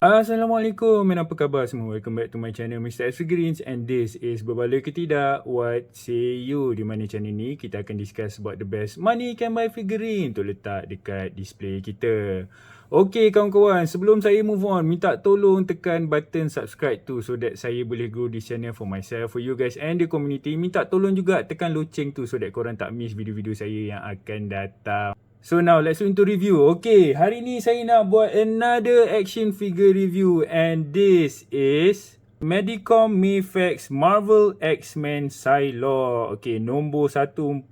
Assalamualaikum and apa khabar semua? Welcome back to my channel Mr. Evergreens and this is Berbaloi ke Tidak, What Say You. Di mana channel ni kita akan discuss about the best money can buy figurine untuk letak dekat display kita. Okay kawan-kawan, sebelum saya move on, minta tolong tekan button subscribe tu so that saya boleh grow this channel for myself, for you guys and the community. Minta tolong juga tekan loceng tu so that korang tak miss video-video saya yang akan datang. So now let's into review. Okay, hari ni saya nak buat another action figure review and this is Medicom Mafex Marvel X-Men Psylocke. Okay, nombor 141.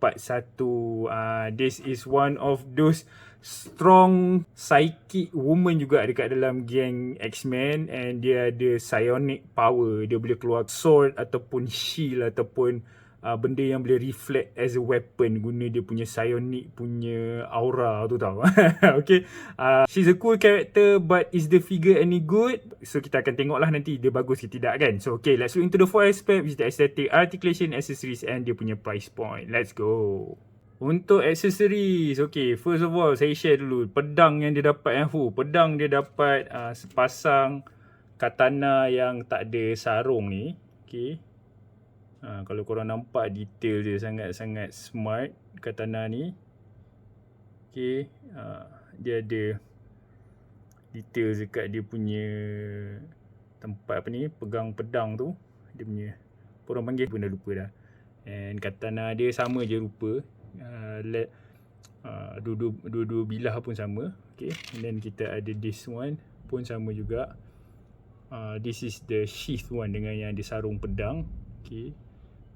This is one of those strong psychic woman juga dekat dalam geng X-Men and dia ada psionic power. Dia boleh keluar sword ataupun shield ataupun benda yang boleh reflect as a weapon guna dia punya psionic punya aura tu tau. Okay, she's a cool character but is the figure any good? So kita akan tengok lah nanti dia bagus ke tidak kan. So okay, let's look into the 4 aspect which is the aesthetic, articulation, accessories and dia punya price point. Let's go. Untuk accessories, okay, first of all saya share dulu pedang yang dia dapat. Pedang dia dapat sepasang katana yang tak ada sarung ni. Okay, kalau korang nampak detail dia sangat-sangat smart katana ni. Okay, dia ada detail dekat dia punya tempat apa ni, pegang pedang tu. Dia punya, orang panggil pun dah lupa dah. And katana dia sama je rupa. Dua-dua bilah pun sama. Okay, and then kita ada this one pun sama juga. This is the sheath one dengan yang ada sarung pedang. Okay,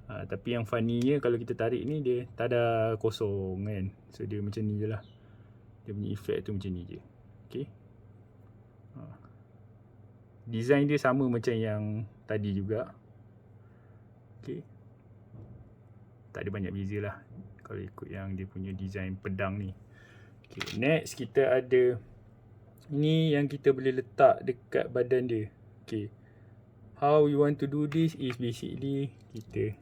tapi yang funny-nya kalau kita tarik ni dia tak ada kosong kan. So dia macam ni je lah. Dia punya effect tu macam ni je. Okay, design dia sama macam yang tadi juga. Okay, tak ada banyak beza lah kalau ikut yang dia punya design pedang ni. Okay, next kita ada ni yang kita boleh letak dekat badan dia. Okay, how we want to do this is basically kita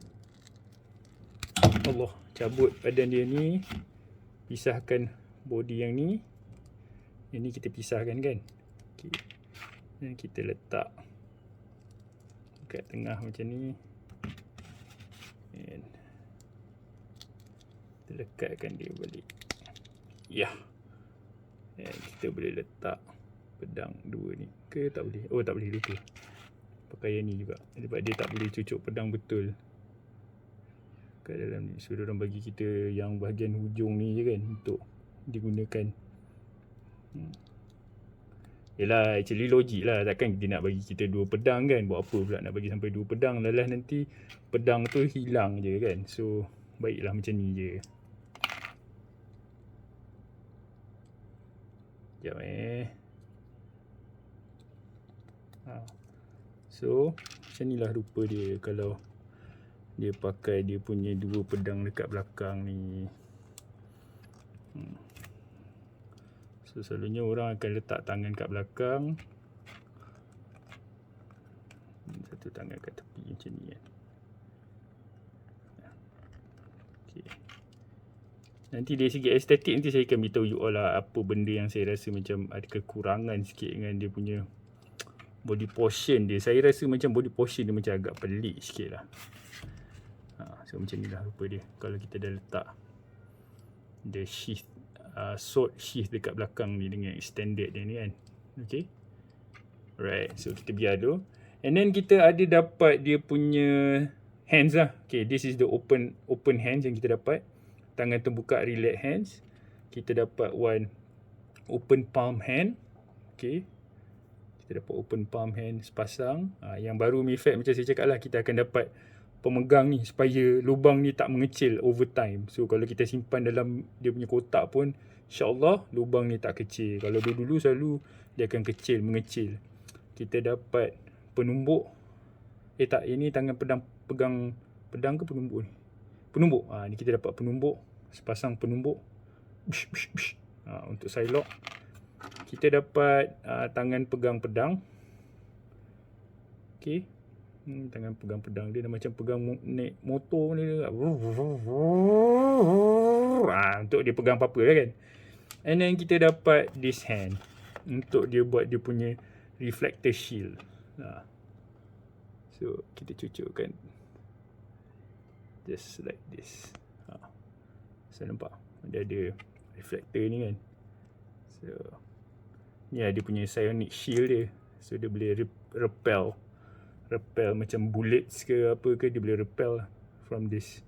cabut badan dia ni, pisahkan body yang ni, yang ni kita pisahkan kan. Okay, dan kita letak dekat tengah macam ni and kita lekatkan dia balik. Ya, dan kita boleh letak pedang dua ni ke tak boleh? Oh tak boleh, lupa pakai yang ni juga sebab dia tak boleh cucuk pedang betul kat dalam ni. So diorang bagi kita yang bahagian hujung ni je kan untuk digunakan. Yelah, actually logik lah, takkan dia nak bagi kita dua pedang kan. Buat apa pula nak bagi sampai dua pedang, lalas nanti pedang tu hilang je kan. So baiklah macam ni je. Sekejap So macam ni lah rupa dia kalau dia pakai dia punya dua pedang dekat belakang ni. So selalunya orang akan letak tangan kat belakang, satu tangan kat tepi macam ni kan. Okay, nanti dari segi estetik nanti saya akan beritahu you all lah apa benda yang saya rasa macam ada kekurangan sikit dengan dia punya body portion dia. Saya rasa macam body portion dia macam agak pelik sikit lah. So macam ni lah rupa dia kalau kita dah letak the sheath, sword sheath dekat belakang ni dengan extended dia ni kan. Okay, alright, so kita biar dulu. And then kita ada dapat dia punya hands lah. Okay, this is the open hands yang kita dapat. Tangan terbuka, relax hands. Kita dapat one open palm hand. Okay, kita dapat open palm hand sepasang. Yang baru Mafex macam saya cakap lah, kita akan dapat pemegang ni supaya lubang ni tak mengecil over time. So kalau kita simpan dalam dia punya kotak pun insyaAllah lubang ni tak kecil. Kalau dulu selalu dia akan kecil, mengecil. Kita dapat penumbuk. Ini tangan pegang pedang ke penumbuk ni? Penumbuk. Ni kita dapat penumbuk, sepasang penumbuk. Untuk Psylocke. Kita dapat tangan pegang pedang. Okay, tangan pegang pedang dia macam pegang naik motor ni. Untuk dia pegang apa-apa lah kan. And then kita dapat this hand untuk dia buat dia punya reflector shield. So kita cucukkan just like this. So nampak dia ada reflector ni kan. So ni dia punya psionic shield dia. So dia boleh repel macam bullets ke apa ke, dia boleh repel from this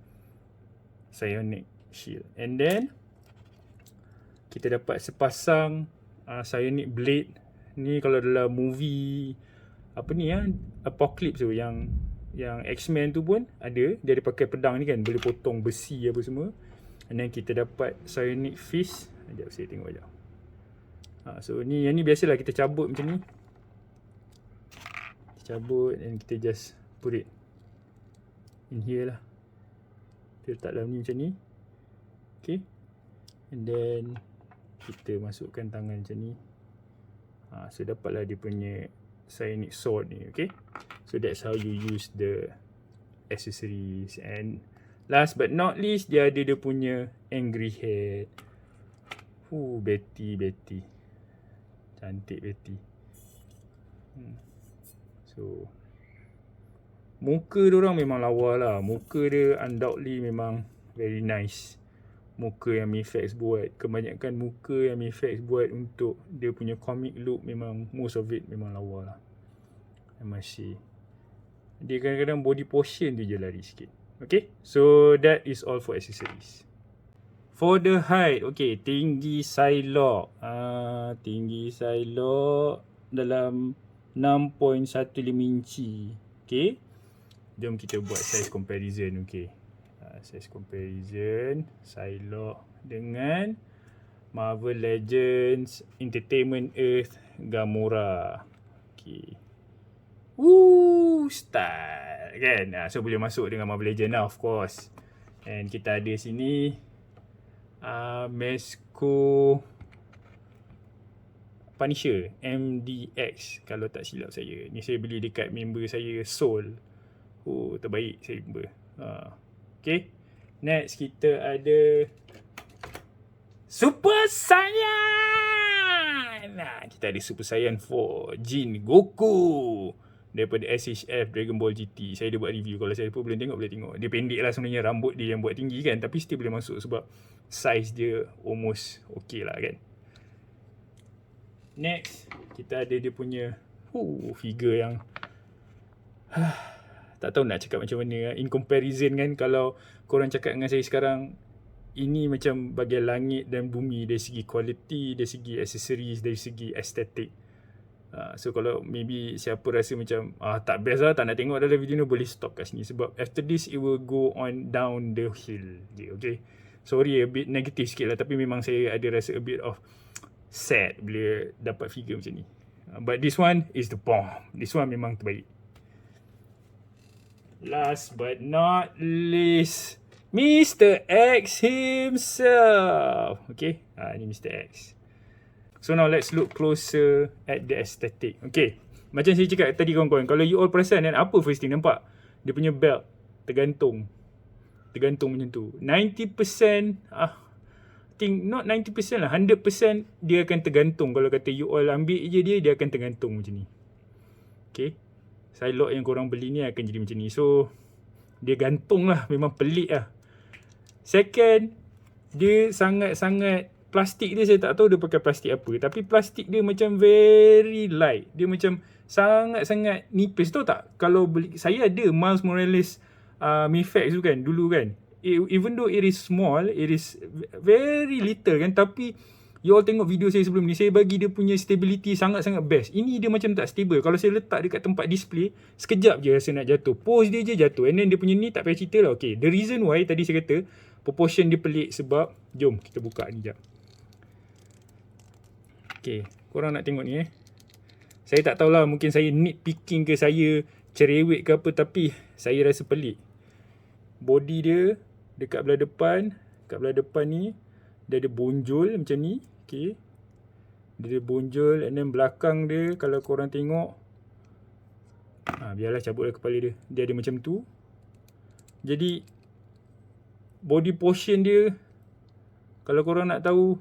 psionic shield. And then kita dapat sepasang psionic blade. Ni kalau dalam movie apa ni Apocalypse tu, yang X-Men tu pun ada, dia ada pakai pedang ni kan, boleh potong besi apa semua. And then kita dapat psionic fist. Sekejap saya tengok sekejap. So yang ni biasalah kita cabut macam ni. Kita cabut and kita just put it in here lah. Kita letak dalam ni macam ni. Okay. And then kita masukkan tangan macam ni. So dapatlah dia punya psionic sword ni. Okay. So that's how you use the accessories. And last but not least, dia ada dia punya angry head. Betty. Cantik Betty. So muka diorang memang lawa lah. Muka dia undoubtedly memang very nice. Muka yang Mifex buat, kebanyakan muka yang Mifex buat untuk dia punya comic look, memang most of it memang lawa lah. I must say. Dia kadang-kadang body portion tu je lari sikit. Okay, so that is all for accessories. For the height, okay, tinggi Psylocke. Tinggi Psylocke dalam 6.15 inci. Okay, jom kita buat size comparison. Okay, size comparison Psylocke dengan Marvel Legends Entertainment Earth Gamora. Okay, style kan. So boleh masuk dengan Marvel Legends lah, of course. And kita ada sini Mezco Punisher MDX kalau tak silap saya. Ni saya beli dekat member saya Soul. Terbaik saya jumpa. Okay, next kita ada Super Saiyan. Kita ada Super Saiyan 4 Jin Goku daripada SHF Dragon Ball GT. Saya ada buat review. Kalau saya pun belum tengok, boleh tengok. Dia pendek lah sebenarnya, rambut dia yang buat tinggi kan, tapi still boleh masuk sebab size dia almost okay lah kan. Next kita ada dia punya figure yang tak tahu nak cakap macam mana. In comparison kan, kalau korang cakap dengan saya sekarang, ini macam bagian langit dan bumi dari segi quality, dari segi accessories, dari segi estetik. So kalau maybe siapa rasa macam tak best lah, tak nak tengok dalam video ni, boleh stop kat sini. Sebab after this it will go on down the hill. Okay, sorry a bit negative sikit lah, tapi memang saya ada rasa a bit of sad bila dapat figure macam ni. But this one is the bomb. This one memang terbaik. Last but not least, Mr. X himself. Okay, ni Mr. X. So now let's look closer at the aesthetic. Okay, macam saya cakap tadi kawan-kawan, kalau you all perasan kan, apa first thing nampak? Dia punya belt tergantung macam tu. 90%, think not 90% lah, 100% dia akan tergantung. Kalau kata you all ambil je dia akan tergantung macam ni. Okay, Psylocke yang korang beli ni akan jadi macam ni. So dia gantung lah, memang pelik lah. Second, dia sangat-sangat, plastik dia saya tak tahu dia pakai plastik apa, tapi plastik dia macam very light. Dia macam sangat-sangat nipis. Tahu tak, kalau beli, saya ada Miles Morales Mifex tu kan dulu kan, even though it is small, it is very little kan, tapi you all tengok video saya sebelum ni, saya bagi dia punya stability sangat-sangat best. Ini dia macam tak stable. Kalau saya letak dekat tempat display, sekejap je rasa nak jatuh, pose dia je jatuh. And then dia punya ni tak payah cerita lah. Okay, the reason why tadi saya kata proportion dia pelik sebab, jom kita buka ni jap. Okay, korang nak tengok ni Saya tak tahulah, mungkin saya nitpicking ke, saya cerewet ke apa, tapi saya rasa pelik. Body dia dekat belah depan ni dia ada bonjol macam ni. Okay, dia ada bonjol, and then belakang dia kalau korang tengok, biarlah cabutlah kepala dia, dia ada macam tu. Jadi body portion dia, kalau korang nak tahu,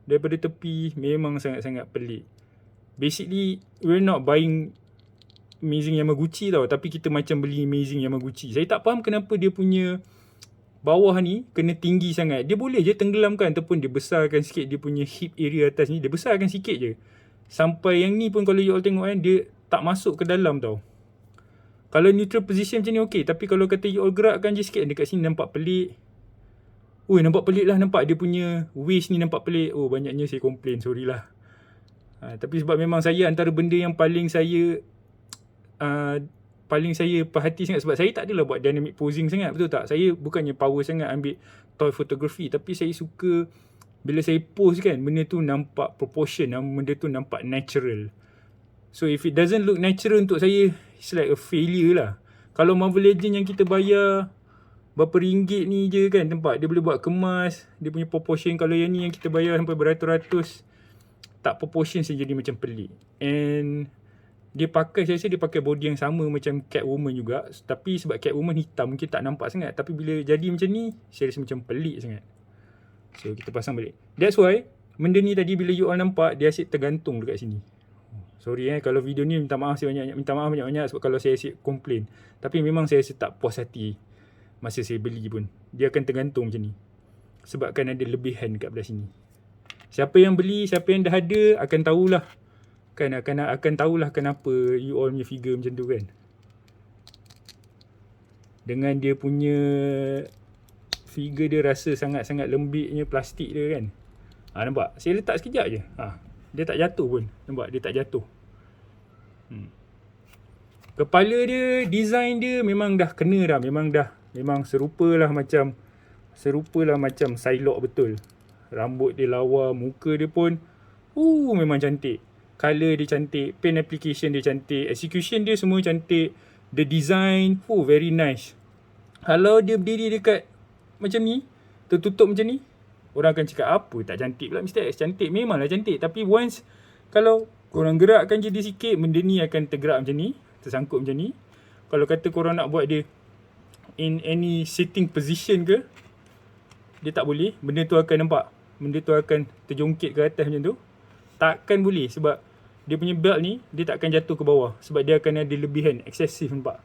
daripada tepi memang sangat-sangat pelik. basically we're not buying Amazing Yamaguchi tau, tapi kita macam beli Amazing Yamaguchi. Saya tak faham kenapa dia punya bawah ni kena tinggi sangat. Dia boleh je tenggelamkan ataupun dia besarkan sikit dia punya hip area atas ni. Dia besarkan sikit je. Sampai yang ni pun kalau you all tengok kan, dia tak masuk ke dalam tau. Kalau neutral position macam ni okey, tapi kalau kata you all gerakkan je sikit dekat sini nampak pelik. Ui, nampak pelik lah, nampak dia punya waist ni nampak pelik. Oh, banyaknya saya complain, sorry lah. Tapi sebab memang saya antara benda yang paling saya perhati sangat, sebab saya tak adalah buat dynamic posing sangat, betul tak? Saya bukannya power sangat ambil toy photography, tapi saya suka bila saya pose kan, benda tu nampak proportion, benda tu nampak natural. So if it doesn't look natural untuk saya, it's like a failure lah. Kalau Marvel Legends yang kita bayar berapa ringgit ni je kan, nampak dia boleh buat kemas, dia punya proportion. Kalau yang ni yang kita bayar sampai beratus-ratus, tak proportion saya jadi macam pelik. And dia pakai, saya rasa dia pakai body yang sama macam Catwoman juga. Tapi sebab Catwoman hitam mungkin tak nampak sangat. Tapi bila jadi macam ni, saya rasa macam pelik sangat. So kita pasang balik. That's why benda ni tadi bila you all nampak, dia asyik tergantung dekat sini. Sorry kalau video ni minta maaf banyak-banyak sebab kalau saya asyik complain. Tapi memang saya rasa tak puas hati masa saya beli pun. Dia akan tergantung macam ni. Sebabkan ada lebihan dekat belah sini. Siapa yang beli, siapa yang dah ada akan tahulah. Kan akan tahulah kenapa you all punya figure macam tu kan. Dengan dia punya figure dia rasa sangat-sangat lembiknya plastik dia kan. Nampak? Saya letak sekejap je. Dia tak jatuh pun. Nampak? Dia tak jatuh. Kepala dia, design dia memang dah kena dah. Memang serupalah macam Psylocke betul. Rambut dia lawa, muka dia pun memang cantik. Color dia cantik, paint application dia cantik, execution dia semua cantik. The design, very nice. Kalau dia berdiri dekat macam ni, tertutup macam ni, orang akan cakap apa tak cantik pula Mr. X. Cantik, memanglah cantik. Tapi once kalau korang gerakkan je dia sikit, benda ni akan tergerak macam ni, tersangkut macam ni. Kalau kata korang nak buat dia in any sitting position ke, dia tak boleh. Benda tu akan nampak, benda tu akan terjongkit ke atas macam tu. Takkan boleh sebab dia punya belt ni dia tak akan jatuh ke bawah sebab dia akan ada lebihan excessive, nampak.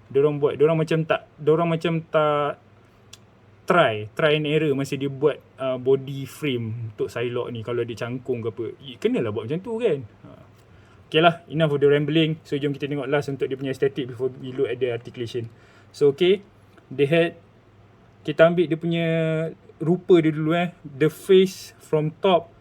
Diorang macam tak try and error masa dia buat body frame untuk Psylocke ni. Kalau dia cangkung ke apa, kenalah buat macam tu kan. Okay lah, enough of the rambling. So jom kita tengok last untuk dia punya aesthetic before we look at the articulation. So okay, the head, kita ambil dia punya rupa dia dulu the face from top.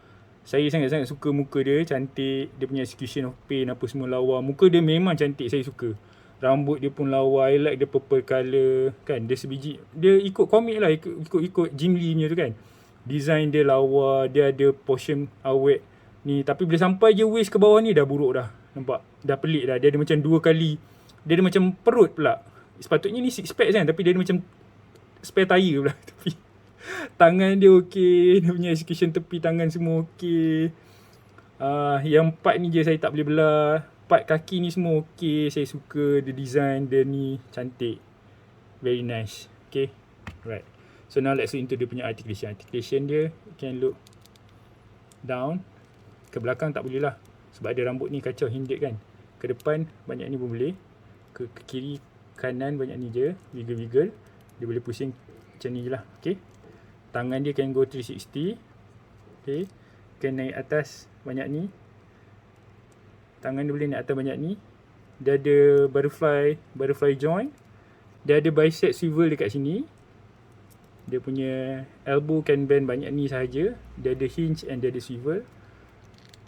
Saya sangat-sangat suka muka dia, cantik. Dia punya execution of paint apa semua lawa. Muka dia memang cantik, saya suka. Rambut dia pun lawa, I like dia purple colour kan. Dia sebiji, dia ikut komik lah, ikut Jim Lee punya tu kan. Design dia lawa, dia ada portion awet ni. Tapi bila sampai je waist ke bawah ni dah buruk dah. Nampak? Dah pelik dah. Dia ada macam 2 kali. Dia ada macam perut pula. Sepatutnya ni six pack kan, tapi dia ada macam spare tire pula. Tapi tangan dia okey, dia punya execution tepi tangan semua okey. Yang part ni je saya tak boleh belah. Part kaki ni semua okey, saya suka the design dia ni, cantik. Very nice. Okay, right. So now let's look into dia punya articulation. Articulation dia can look down. Ke belakang tak boleh lah sebab ada rambut ni kacau, hindered kan. Ke depan banyak ni pun boleh. Ke kiri kanan banyak ni je, wiggle-wiggle. Dia boleh pusing macam ni je lah. Okay, tangan dia can go 360. Okay, can naik atas banyak ni. Tangan dia boleh naik atas banyak ni. Dia ada butterfly joint. Dia ada bicep swivel dekat sini. Dia punya elbow can bend banyak ni sahaja. Dia ada hinge and dia ada swivel.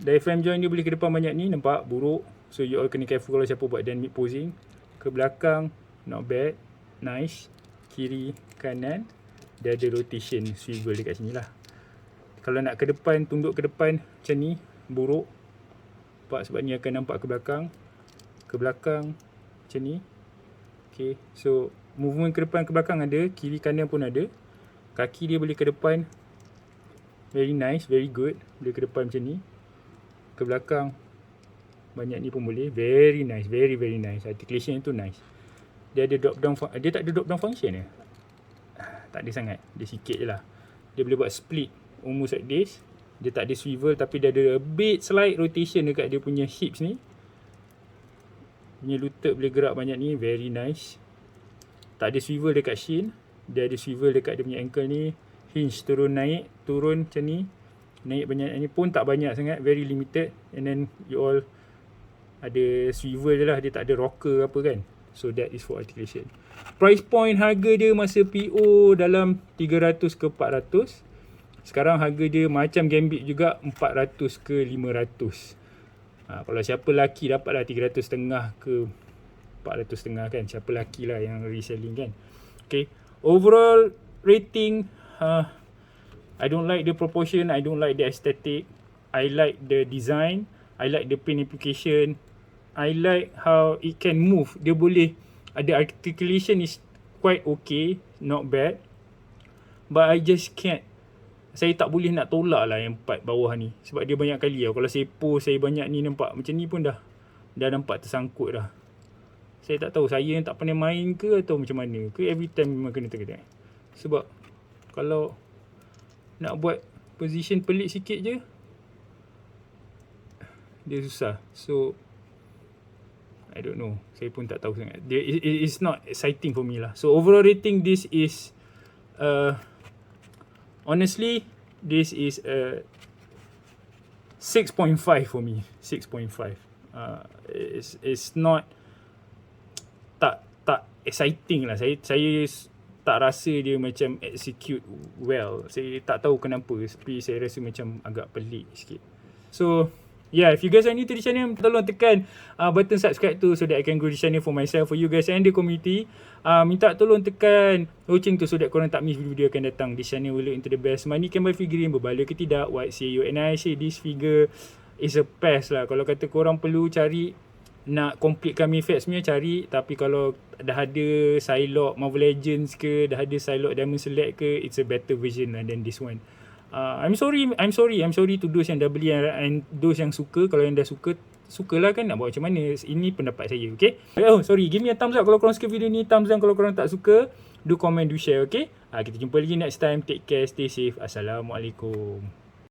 Diaphragm joint dia boleh ke depan banyak ni, nampak buruk. So you all kena careful kalau siapa buat dynamic posing. Ke belakang not bad, nice. Kiri kanan dia ada rotation swivel dekat sini lah. Kalau nak ke depan, tunduk ke depan macam ni, buruk. Nampak sebab ni akan nampak ke belakang. Ke belakang macam ni. Okay, so movement ke depan ke belakang ada, kiri kanan pun ada. Kaki dia boleh ke depan, very nice, very good. Boleh ke depan macam ni. Ke belakang banyak ni pun boleh, very nice, very very nice. Articulation tu nice. Dia ada drop down, dia tak ada drop down function tak ada sangat, dia sikit je lah. Dia boleh buat split almost like this. Dia tak ada swivel tapi dia ada a bit slight rotation dekat dia punya hips ni. Punya lutut boleh gerak banyak ni, very nice. Tak ada swivel dekat shin. Dia ada swivel dekat dia punya ankle ni. Hinge turun naik, turun macam ni. Naik banyak ni pun tak banyak sangat, very limited. And then you all ada swivel je lah, dia tak ada rocker apa kan. So that is for articulation. Price point harga dia masa PO dalam 300 ke 400. Sekarang harga dia macam Gambit juga, 400 ke 500. Kalau siapa lelaki dapat lah 300.5 ke 400.5 kan. Siapa lelaki lah yang reselling kan. Okay, overall rating, I don't like the proportion, I don't like the aesthetic, I like the design, I like the paint application, I like how it can move. Dia boleh, ada articulation is quite okay, not bad. But I just can't, saya tak boleh nak tolak lah yang part bawah ni. Sebab dia banyak kali lah, kalau saya post saya banyak ni nampak macam ni pun dah nampak tersangkut dah. Saya tak tahu saya yang tak pandai main ke atau macam mana ke, every time memang kena terkena. Sebab kalau nak buat position pelik sikit je, dia susah. So I don't know, saya pun tak tahu sangat. It's not exciting for me lah. So overall rating, this is honestly, this is a 6.5 for me. 6.5. It's not tak exciting lah. Saya tak rasa dia macam execute well. Saya tak tahu kenapa, tapi saya rasa macam agak pelik sikit. So yeah, if you guys are new to the channel, tolong tekan button subscribe tu so that I can grow the channel for myself, for you guys and the community. Minta tolong tekan loceng tu so that korang tak miss video akan datang. This channel will look into the best money can buy figurine, berbaloi ke tidak, what say you. And I say this figure is a pass lah. Kalau kata korang perlu cari nak completekan Mayfex punya, cari. Tapi kalau dah ada Psylocke Marvel Legends ke, dah ada Psylocke Diamond Select ke, it's a better version lah than this one. I'm sorry to those yang dah beli and those yang suka. Kalau yang dah sukalah kan, nak buat macam mana. Ini pendapat saya, okay? Oh sorry, give me a thumbs up kalau korang suka video ni, thumbs down kalau korang tak suka. Do comment, do share, okay? Kita jumpa lagi next time. Take care, stay safe. Assalamualaikum.